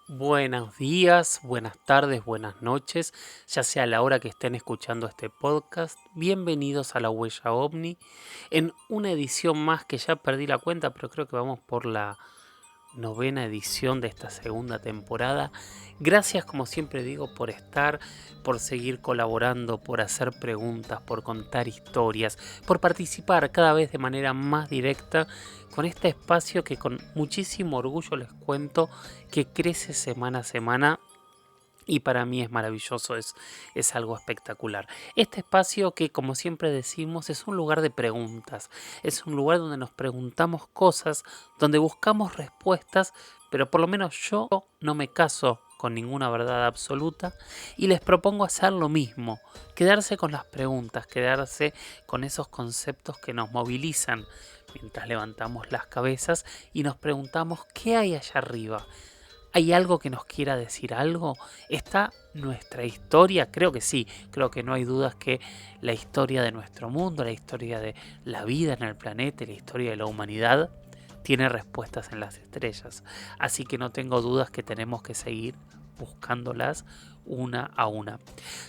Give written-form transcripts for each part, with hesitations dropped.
Buenos días, buenas tardes, buenas noches, ya sea la hora que estén escuchando este podcast. Bienvenidos a La Huella OVNI en una edición más que ya perdí la cuenta, pero creo que vamos por la novena edición de esta segunda temporada. Gracias, como siempre digo, por estar, por seguir colaborando, por hacer preguntas, por contar historias, por participar cada vez de manera más directa con este espacio que con muchísimo orgullo les cuento que crece semana a semana. Y para mí es maravilloso, es algo espectacular. Este espacio que, como siempre decimos, es un lugar de preguntas. Es un lugar donde nos preguntamos cosas, donde buscamos respuestas, pero por lo menos yo no me caso con ninguna verdad absoluta y les propongo hacer lo mismo. Quedarse con las preguntas, quedarse con esos conceptos que nos movilizan mientras levantamos las cabezas y nos preguntamos qué hay allá arriba. ¿Hay algo que nos quiera decir algo? ¿Está nuestra historia? Creo que sí, creo que no hay dudas que la historia de nuestro mundo, la historia de la vida en el planeta, la historia de la humanidad, tiene respuestas en las estrellas. Así que no tengo dudas que tenemos que seguir buscándolas una a una.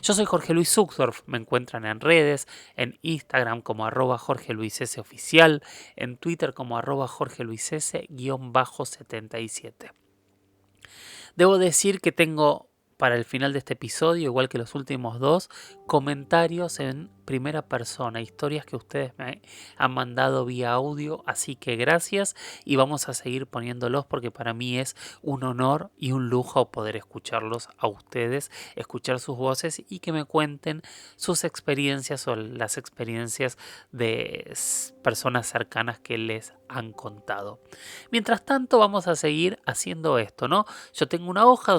Yo soy Jorge Luis Zuckdorf, me encuentran en redes, en Instagram como @Jorge Luis S oficial, en Twitter como @Jorge Luis S-77. Debo decir que tengo para el final de este episodio, igual que los últimos dos, comentarios en primera persona, historias que ustedes me han mandado vía audio, así que gracias y vamos a seguir poniéndolos porque para mí es un honor y un lujo poder escucharlos a ustedes, escuchar sus voces y que me cuenten sus experiencias o las experiencias de personas cercanas que les han contado. Mientras tanto vamos a seguir haciendo esto, ¿no? Yo tengo una hoja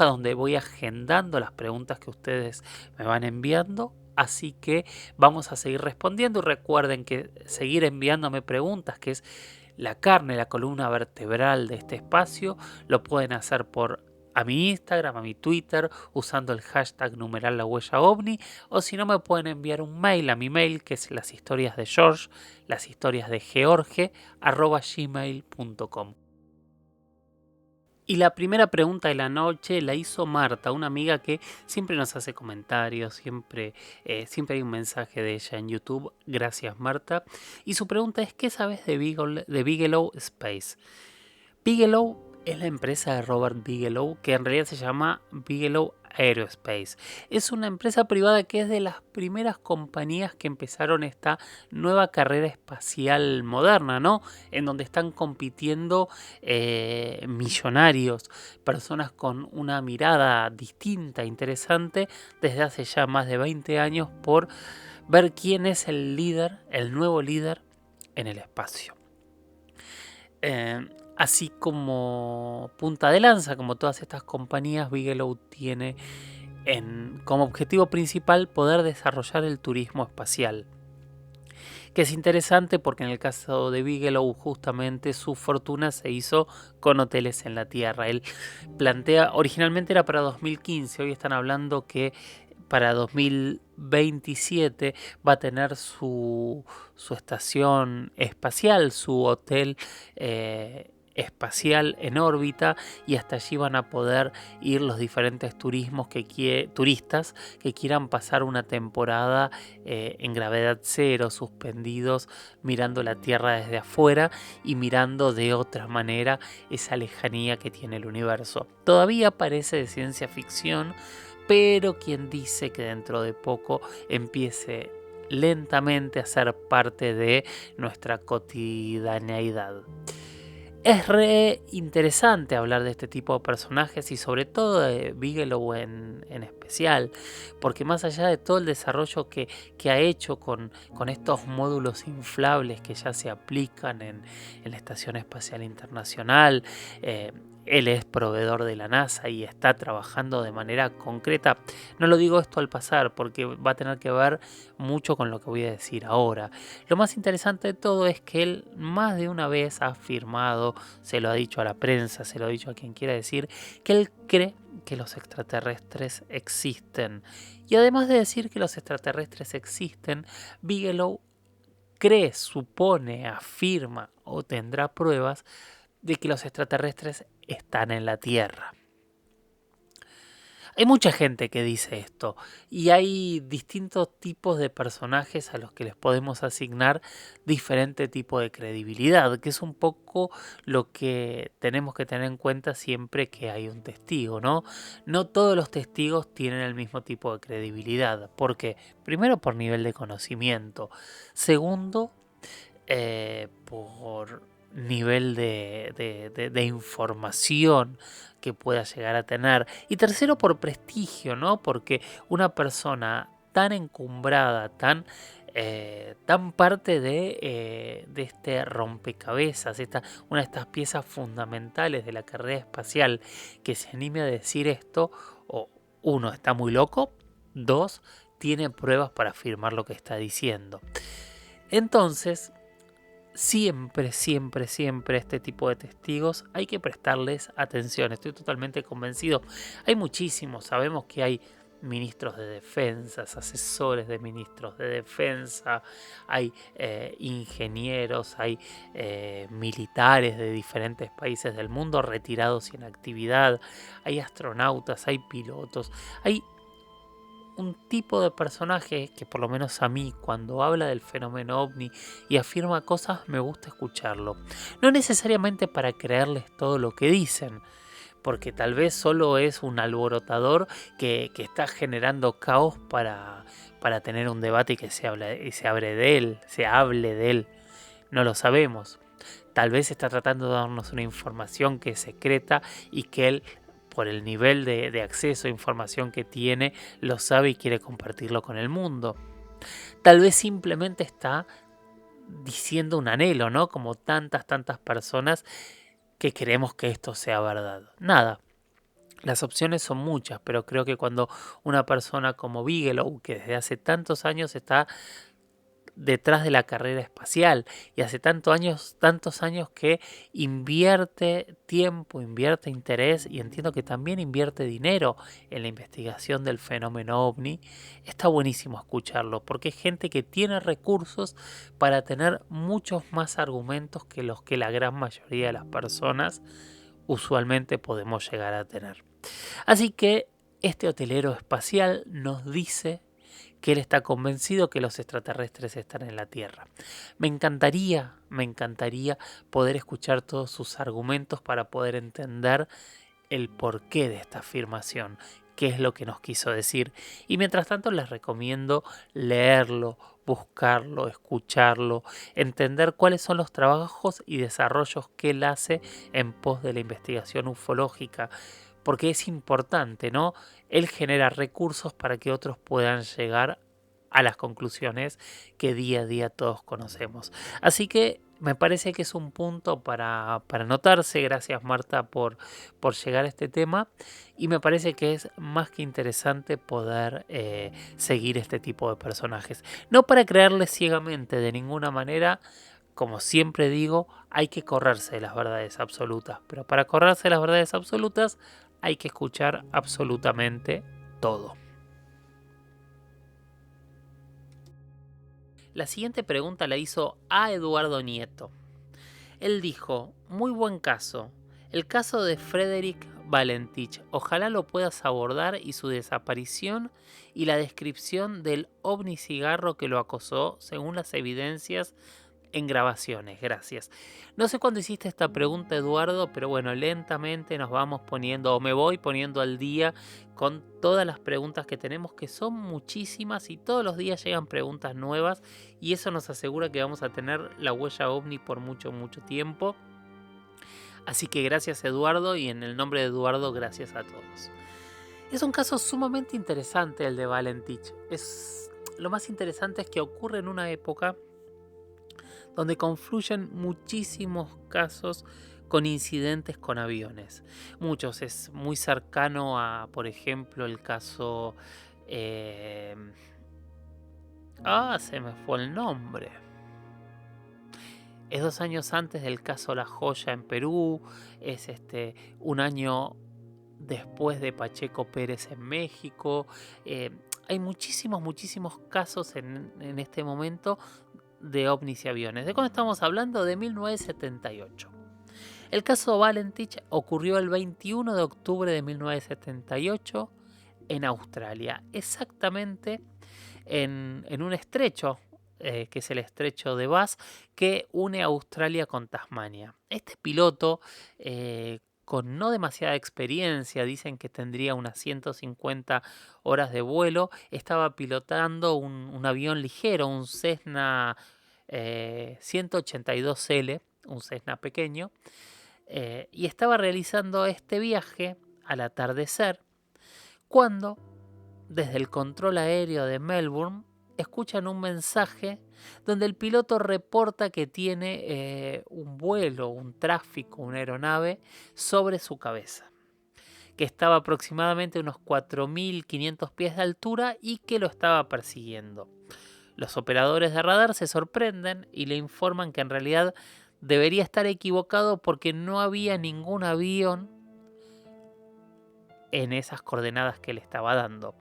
donde voy agendando las preguntas que ustedes me van enviando. Así que vamos a seguir respondiendo y recuerden que seguir enviándome preguntas, que es la carne, la columna vertebral de este espacio, lo pueden hacer por a mi Instagram, a mi Twitter, usando el hashtag numeral la huella ovni, o si no me pueden enviar un mail a mi mail, que es las historias de George, las historias de George, @gmail.com. Y la primera pregunta de la noche la hizo Marta, una amiga que siempre nos hace comentarios, siempre hay un mensaje de ella en YouTube. Gracias, Marta. Y su pregunta es: ¿qué sabes de Bigelow Space? Bigelow es la empresa de Robert Bigelow, que en realidad se llama Bigelow Aerospace. Es una empresa privada que es de las primeras compañías que empezaron esta nueva carrera espacial moderna, ¿no? En donde están compitiendo millonarios, personas con una mirada distinta, interesante, desde hace ya más de 20 años por ver quién es el líder, el nuevo líder en el espacio. Así como punta de lanza, como todas estas compañías, Bigelow tiene como objetivo principal poder desarrollar el turismo espacial. Que es interesante porque en el caso de Bigelow justamente su fortuna se hizo con hoteles en la Tierra. Él plantea, originalmente era para 2015, hoy están hablando que para 2027 va a tener su estación espacial, su hotel espacial en órbita, y hasta allí van a poder ir los diferentes turistas que quieran pasar una temporada en gravedad cero, suspendidos, mirando la Tierra desde afuera y mirando de otra manera esa lejanía que tiene el universo. Todavía parece de ciencia ficción, pero quien dice que dentro de poco empiece lentamente a ser parte de nuestra cotidianeidad. Es re interesante hablar de este tipo de personajes y sobre todo de Bigelow en especial, porque más allá de todo el desarrollo que ha hecho con estos módulos inflables que ya se aplican en la Estación Espacial Internacional, él es proveedor de la NASA y está trabajando de manera concreta. No lo digo esto al pasar porque va a tener que ver mucho con lo que voy a decir ahora. Lo más interesante de todo es que él más de una vez ha afirmado, se lo ha dicho a la prensa, se lo ha dicho a quien quiera decir, que él cree que los extraterrestres existen. Y además de decir que los extraterrestres existen, Bigelow cree, supone, afirma o tendrá pruebas de que los extraterrestres están en la Tierra. Hay mucha gente que dice esto y hay distintos tipos de personajes a los que les podemos asignar diferente tipo de credibilidad, que es un poco lo que tenemos que tener en cuenta siempre que hay un testigo, ¿no? No todos los testigos tienen el mismo tipo de credibilidad. ¿Por qué? Primero por nivel de conocimiento. Segundo, por nivel de información que pueda llegar a tener. Y tercero, por prestigio, ¿no? Porque una persona tan encumbrada, tan parte de este rompecabezas, una de estas piezas fundamentales de la carrera espacial, que se anime a decir esto, o uno, está muy loco, dos, tiene pruebas para afirmar lo que está diciendo. Entonces, siempre, siempre, siempre este tipo de testigos hay que prestarles atención. Estoy totalmente convencido. Hay muchísimos. Sabemos que hay ministros de defensa, asesores de ministros de defensa, hay ingenieros, hay militares de diferentes países del mundo retirados y en actividad, hay astronautas, hay pilotos, hay un tipo de personaje que por lo menos a mí cuando habla del fenómeno ovni y afirma cosas me gusta escucharlo. No necesariamente para creerles todo lo que dicen, porque tal vez solo es un alborotador que está generando caos para tener un debate y que se hable de él. No lo sabemos. Tal vez está tratando de darnos una información que es secreta y que él, por el nivel de acceso a información que tiene, lo sabe y quiere compartirlo con el mundo. Tal vez simplemente está diciendo un anhelo, ¿no? Como tantas personas que queremos que esto sea verdad. Nada. Las opciones son muchas, pero creo que cuando una persona como Bigelow, que desde hace tantos años está detrás de la carrera espacial y hace tantos años que invierte tiempo, invierte interés y entiendo que también invierte dinero en la investigación del fenómeno ovni, está buenísimo escucharlo porque es gente que tiene recursos para tener muchos más argumentos que los que la gran mayoría de las personas usualmente podemos llegar a tener. Así que este hotelero espacial nos dice que él está convencido que los extraterrestres están en la Tierra. Me encantaría poder escuchar todos sus argumentos para poder entender el porqué de esta afirmación, qué es lo que nos quiso decir. Y mientras tanto les recomiendo leerlo, buscarlo, escucharlo, entender cuáles son los trabajos y desarrollos que él hace en pos de la investigación ufológica, porque es importante, ¿no? Él genera recursos para que otros puedan llegar a las conclusiones que día a día todos conocemos. Así que me parece que es un punto para anotarse. Gracias Marta por llegar a este tema. Y me parece que es más que interesante poder seguir este tipo de personajes. No para creerles ciegamente de ninguna manera. Como siempre digo, hay que correrse de las verdades absolutas. Pero para correrse de las verdades absolutas hay que escuchar absolutamente todo. La siguiente pregunta la hizo a Eduardo Nieto. Él dijo, muy buen caso, el caso de Frederick Valentich, ojalá lo puedas abordar y su desaparición y la descripción del ovni cigarro que lo acosó según las evidencias en grabaciones, gracias. No sé cuándo hiciste esta pregunta, Eduardo, pero bueno, lentamente nos vamos poniendo, o me voy poniendo al día con todas las preguntas que tenemos, que son muchísimas y todos los días llegan preguntas nuevas y eso nos asegura que vamos a tener la huella ovni por mucho, mucho tiempo. Así que gracias, Eduardo, y en el nombre de Eduardo, gracias a todos. Es un caso sumamente interesante el de Valentich. Lo más interesante es que ocurre en una época donde confluyen muchísimos casos con incidentes con aviones. Muchos, es muy cercano a, por ejemplo, el caso... se me fue el nombre. Es 2 años antes del caso La Joya en Perú, es un año después de Pacheco Pérez en México. Hay muchísimos casos en este momento de ovnis y aviones. ¿De cuándo estamos hablando? De 1978. El caso Valentich ocurrió el 21 de octubre de 1978 en Australia, exactamente en un estrecho, que es el estrecho de Bass, que une Australia con Tasmania. Este piloto, con no demasiada experiencia, dicen que tendría unas 150 horas de vuelo, estaba pilotando un avión ligero, un Cessna 182L, un Cessna pequeño, y estaba realizando este viaje al atardecer cuando, desde el control aéreo de Melbourne, escuchan un mensaje donde el piloto reporta que tiene un vuelo, un tráfico, una aeronave sobre su cabeza, que estaba aproximadamente a unos 4.500 pies de altura y que lo estaba persiguiendo. Los operadores de radar se sorprenden y le informan que en realidad debería estar equivocado porque no había ningún avión en esas coordenadas que le estaba dando.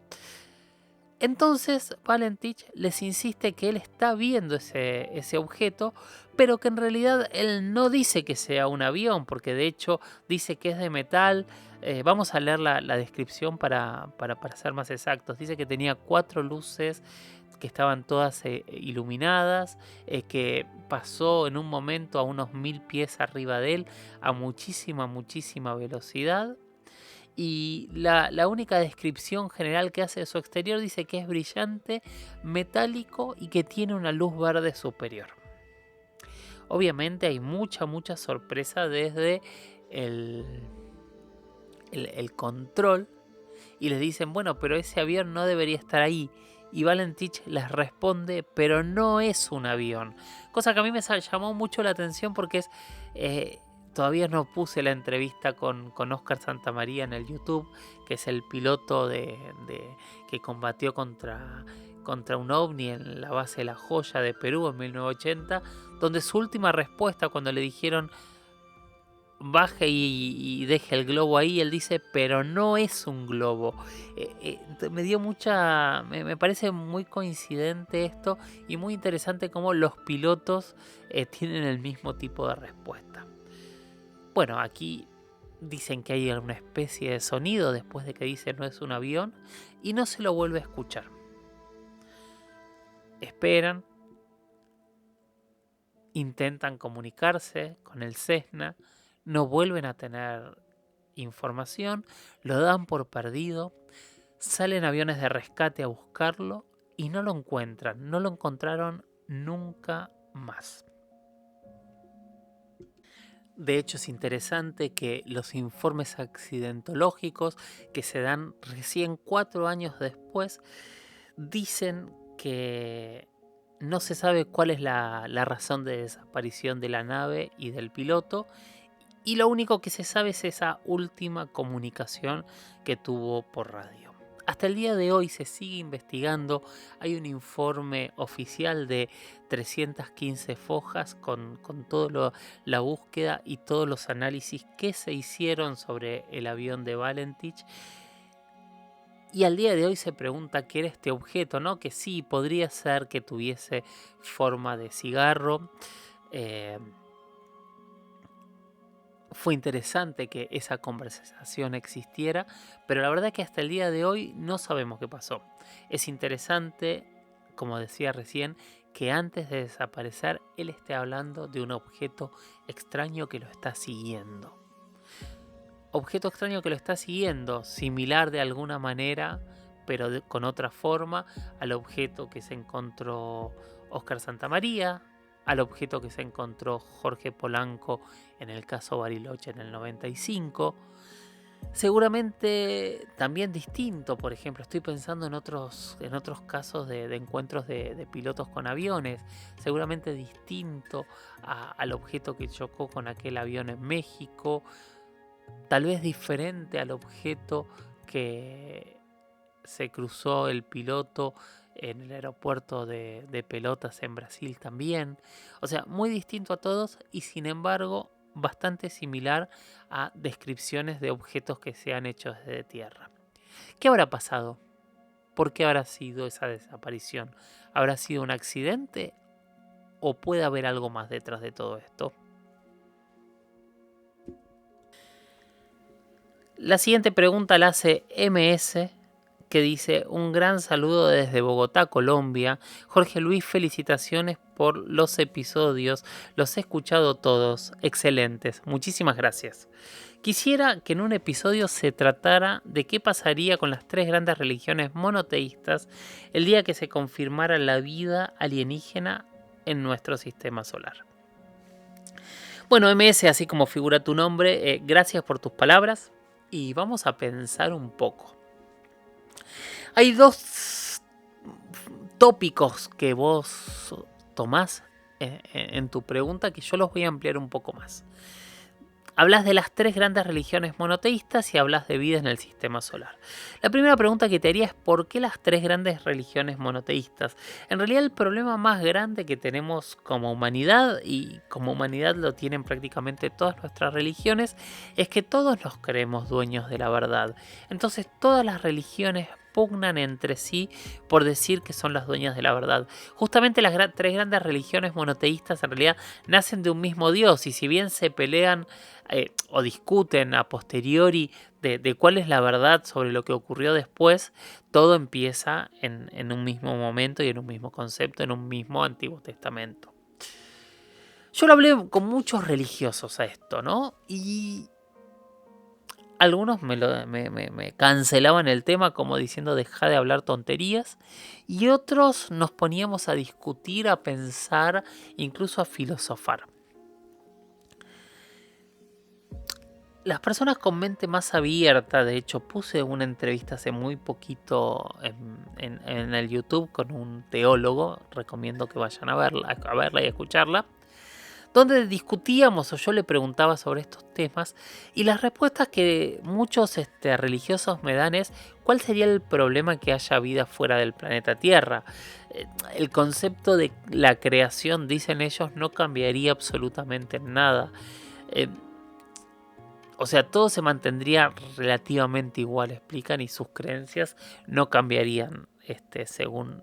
Entonces Valentich les insiste que él está viendo ese objeto, pero que en realidad él no dice que sea un avión, porque de hecho dice que es de metal. Vamos a leer la descripción para ser más exactos. Dice que tenía 4 luces que estaban todas iluminadas, que pasó en un momento a unos 1000 pies arriba de él a muchísima velocidad. Y la única descripción general que hace de su exterior dice que es brillante, metálico y que tiene una luz verde superior. Obviamente hay mucha sorpresa desde el control y les dicen, bueno, pero ese avión no debería estar ahí. Y Valentich les responde, pero no es un avión. Cosa que a mí me llamó mucho la atención porque es... todavía no puse la entrevista con Oscar Santamaría en el YouTube, que es el piloto que combatió contra un ovni en la base de La Joya de Perú en 1980, donde su última respuesta cuando le dijeron baje y deje el globo ahí, él dice, pero no es un globo. Me dio me parece muy coincidente esto y muy interesante cómo los pilotos tienen el mismo tipo de respuesta. Bueno, aquí dicen que hay alguna especie de sonido después de que dice no es un avión y no se lo vuelve a escuchar. Esperan, intentan comunicarse con el Cessna, no vuelven a tener información, lo dan por perdido, salen aviones de rescate a buscarlo y no lo encuentran, no lo encontraron nunca más. De hecho, es interesante que los informes accidentológicos que se dan recién 4 años después dicen que no se sabe cuál es la razón de desaparición de la nave y del piloto, y lo único que se sabe es esa última comunicación que tuvo por radio. Hasta el día de hoy se sigue investigando. Hay un informe oficial de 315 fojas con toda la búsqueda y todos los análisis que se hicieron sobre el avión de Valentich. Y al día de hoy se pregunta qué era este objeto, ¿no? Que sí, podría ser que tuviese forma de cigarro. Fue interesante que esa conversación existiera, pero la verdad que hasta el día de hoy no sabemos qué pasó. Es interesante, como decía recién, que antes de desaparecer él esté hablando de un objeto extraño que lo está siguiendo. Objeto extraño que lo está siguiendo, similar de alguna manera, pero con otra forma, al objeto que se encontró Oscar Santamaría, al objeto que se encontró Jorge Polanco en el caso Bariloche en el 95. Seguramente también distinto, por ejemplo, estoy pensando en otros casos de encuentros de pilotos con aviones, seguramente distinto al objeto que chocó con aquel avión en México, tal vez diferente al objeto que se cruzó el piloto en el aeropuerto de Pelotas en Brasil también. O sea, muy distinto a todos y sin embargo bastante similar a descripciones de objetos que se han hecho desde tierra. ¿Qué habrá pasado? ¿Por qué habrá sido esa desaparición? ¿Habrá sido un accidente o puede haber algo más detrás de todo esto? La siguiente pregunta la hace MS, que dice: un gran saludo desde Bogotá, Colombia. Jorge Luis, felicitaciones por los episodios, los he escuchado todos, excelentes, muchísimas gracias. Quisiera que en un episodio se tratara de qué pasaría con las tres grandes religiones monoteístas el día que se confirmara la vida alienígena en nuestro sistema solar. Bueno, MS, así como figura tu nombre, gracias por tus palabras y vamos a pensar un poco. Hay dos tópicos que vos tomás en tu pregunta que yo los voy a ampliar un poco más. Hablas de las tres grandes religiones monoteístas y hablas de vida en el sistema solar. La primera pregunta que te haría es: ¿por qué las tres grandes religiones monoteístas? En realidad el problema más grande que tenemos como humanidad, y como humanidad lo tienen prácticamente todas nuestras religiones, es que todos nos creemos dueños de la verdad. Entonces todas las religiones pugnan entre sí por decir que son las dueñas de la verdad. Justamente las tres grandes religiones monoteístas en realidad nacen de un mismo Dios, y si bien se pelean o discuten a posteriori de cuál es la verdad sobre lo que ocurrió después, todo empieza en un mismo momento y en un mismo concepto, en un mismo Antiguo Testamento. Yo lo hablé con muchos religiosos a esto, ¿no? Y algunos me cancelaban el tema como diciendo deja de hablar tonterías, y otros nos poníamos a discutir, a pensar, incluso a filosofar. Las personas con mente más abierta, de hecho puse una entrevista hace muy poquito en el YouTube con un teólogo, recomiendo que vayan a verla y a escucharla, donde discutíamos o yo le preguntaba sobre estos temas, y las respuestas que muchos religiosos me dan es: ¿cuál sería el problema que haya vida fuera del planeta Tierra? El concepto de la creación, dicen ellos, no cambiaría absolutamente nada. O sea, todo se mantendría relativamente igual, explican, y sus creencias no cambiarían, según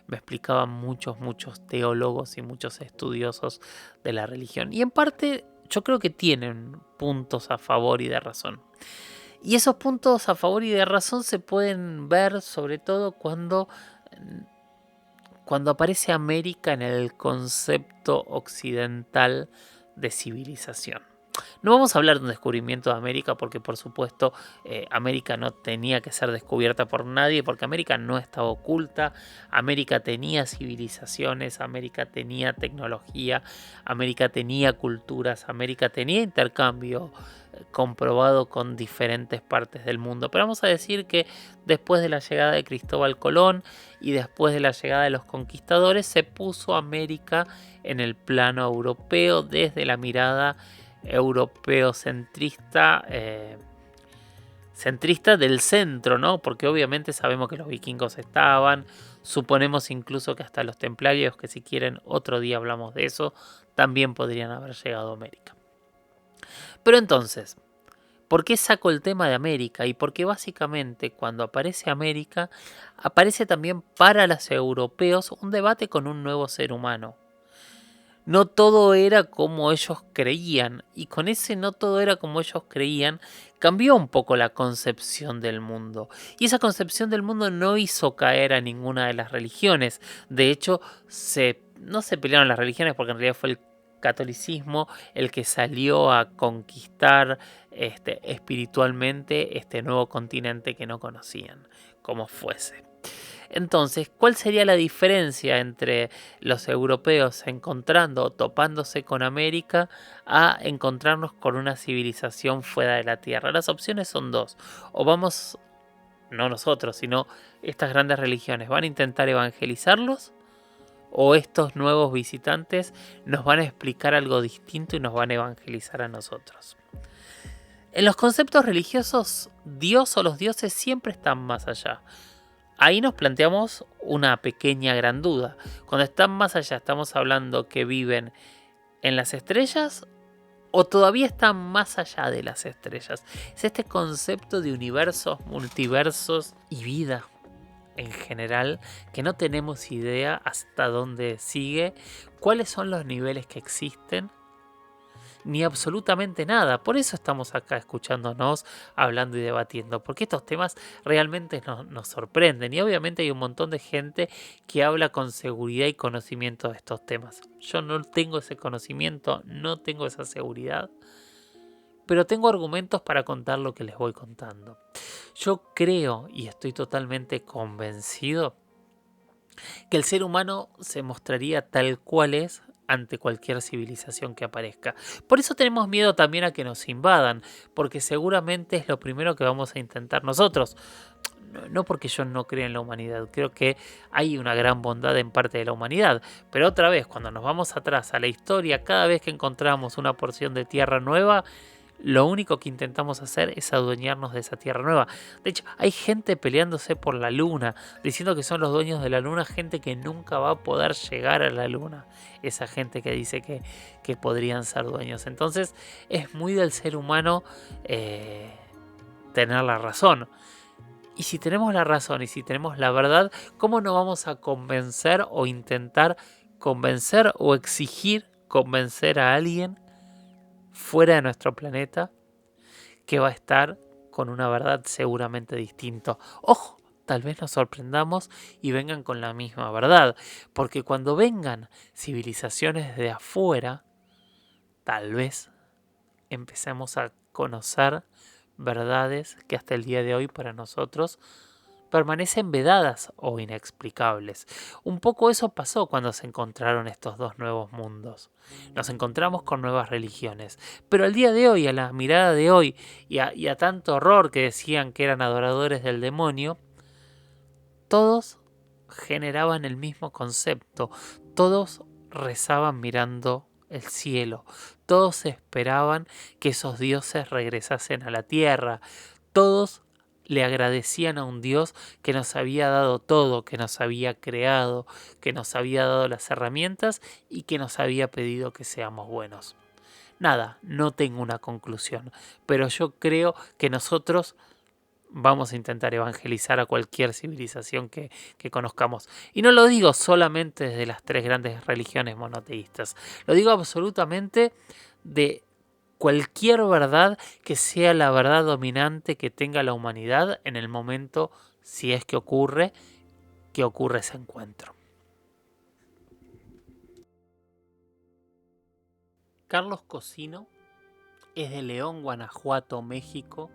me explicaban muchos teólogos y muchos estudiosos de la religión. Y en parte yo creo que tienen puntos a favor y de razón. Y esos puntos a favor y de razón se pueden ver sobre todo cuando aparece América en el concepto occidental de civilización. No vamos a hablar de un descubrimiento de América porque, por supuesto, América no tenía que ser descubierta por nadie, porque América no estaba oculta. América tenía civilizaciones, América tenía tecnología, América tenía culturas, América tenía intercambio comprobado con diferentes partes del mundo. Pero vamos a decir que después de la llegada de Cristóbal Colón y después de la llegada de los conquistadores, se puso América en el plano europeo desde la mirada europeo-centrista, centrista del centro, ¿no? Porque obviamente sabemos que los vikingos estaban, suponemos incluso que hasta los templarios, que si quieren otro día hablamos de eso, también podrían haber llegado a América. Pero entonces, ¿por qué saco el tema de América? Y porque básicamente cuando aparece América, aparece también para los europeos un debate con un nuevo ser humano. No todo era como ellos creían, y con ese no todo era como ellos creían, cambió un poco la concepción del mundo. Y esa concepción del mundo no hizo caer a ninguna de las religiones. De hecho, no se pelearon las religiones, porque en realidad fue el catolicismo el que salió a conquistar espiritualmente este nuevo continente que no conocían, como fuese. Entonces, ¿cuál sería la diferencia entre los europeos encontrando o topándose con América a encontrarnos con una civilización fuera de la Tierra? Las opciones son dos. O vamos, no nosotros, sino estas grandes religiones, van a intentar evangelizarlos, o estos nuevos visitantes nos van a explicar algo distinto y nos van a evangelizar a nosotros. En los conceptos religiosos, Dios o los dioses siempre están más allá. Ahí nos planteamos una pequeña gran duda. Cuando están más allá, ¿estamos hablando que viven en las estrellas o todavía están más allá de las estrellas? Es este concepto de universos, multiversos y vida en general que no tenemos idea hasta dónde sigue, cuáles son los niveles que existen, ni absolutamente nada. Por eso estamos acá escuchándonos, hablando y debatiendo, porque estos temas realmente nos sorprenden y obviamente hay un montón de gente que habla con seguridad y conocimiento de estos temas. Yo no tengo ese conocimiento, no tengo esa seguridad, pero tengo argumentos para contar lo que les voy contando. Yo creo y estoy totalmente convencido que el ser humano se mostraría tal cual es ante cualquier civilización que aparezca. Por eso tenemos miedo también a que nos invadan, porque seguramente es lo primero que vamos a intentar nosotros. No porque yo no crea en la humanidad, creo que hay una gran bondad en parte de la humanidad, pero otra vez, cuando nos vamos atrás a la historia, cada vez que encontramos una porción de tierra nueva, lo único que intentamos hacer es adueñarnos de esa tierra nueva. De hecho, hay gente peleándose por la luna, diciendo que son los dueños de la luna, gente que nunca va a poder llegar a la luna. Esa gente que dice que podrían ser dueños. Entonces, es muy del ser humano tener la razón. Y si tenemos la razón y si tenemos la verdad, ¿cómo no vamos a convencer o intentar convencer o exigir convencer a alguien fuera de nuestro planeta que va a estar con una verdad seguramente distinta? Ojo, tal vez nos sorprendamos y vengan con la misma verdad, porque cuando vengan civilizaciones de afuera, tal vez empecemos a conocer verdades que hasta el día de hoy para nosotros permanecen vedadas o inexplicables. Un poco eso pasó cuando se encontraron estos dos nuevos mundos. Nos encontramos con nuevas religiones, pero al día de hoy, a la mirada de hoy y a tanto horror que decían que eran adoradores del demonio, todos generaban el mismo concepto, todos rezaban mirando el cielo, todos esperaban que esos dioses regresasen a la tierra, todos le agradecían a un Dios que nos había dado todo, que nos había creado, que nos había dado las herramientas y que nos había pedido que seamos buenos. Nada, no tengo una conclusión, pero yo creo que nosotros vamos a intentar evangelizar a cualquier civilización que conozcamos. Y no lo digo solamente desde las tres grandes religiones monoteístas, lo digo absolutamente de cualquier verdad que sea la verdad dominante que tenga la humanidad en el momento, si es que ocurre ese encuentro. Carlos Cosino es de León, Guanajuato, México.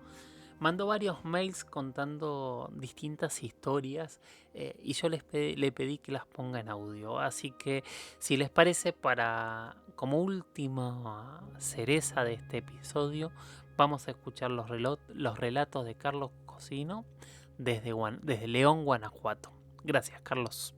Mandó varios mails contando distintas historias y yo le pedí que las ponga en audio. Así que si les parece, para como última cereza de este episodio, vamos a escuchar los relatos de Carlos Cosino desde León, Guanajuato. Gracias, Carlos.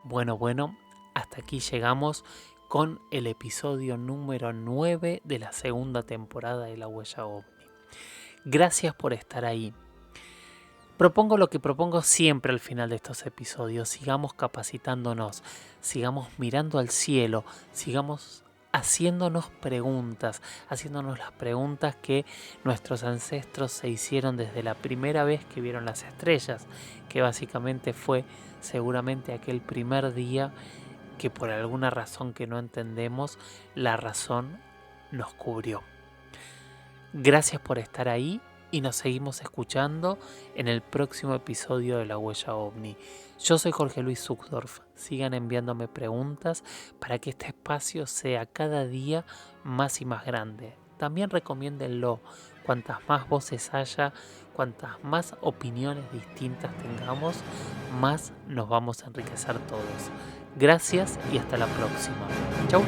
Bueno, hasta aquí llegamos con el episodio número 9 de la segunda temporada de La Huella OVNI. Gracias por estar ahí. Propongo lo que propongo siempre al final de estos episodios. Sigamos capacitándonos, sigamos mirando al cielo, sigamos haciéndonos las preguntas que nuestros ancestros se hicieron desde la primera vez que vieron las estrellas, que básicamente fue seguramente aquel primer día que por alguna razón que no entendemos, la razón nos cubrió. Gracias por estar ahí y nos seguimos escuchando en el próximo episodio de La Huella OVNI. Yo soy Jorge Luis Zuckdorf. Sigan enviándome preguntas para que este espacio sea cada día más y más grande. También recomiéndenlo. Cuantas más voces haya, cuantas más opiniones distintas tengamos, más nos vamos a enriquecer todos. Gracias y hasta la próxima. Chau.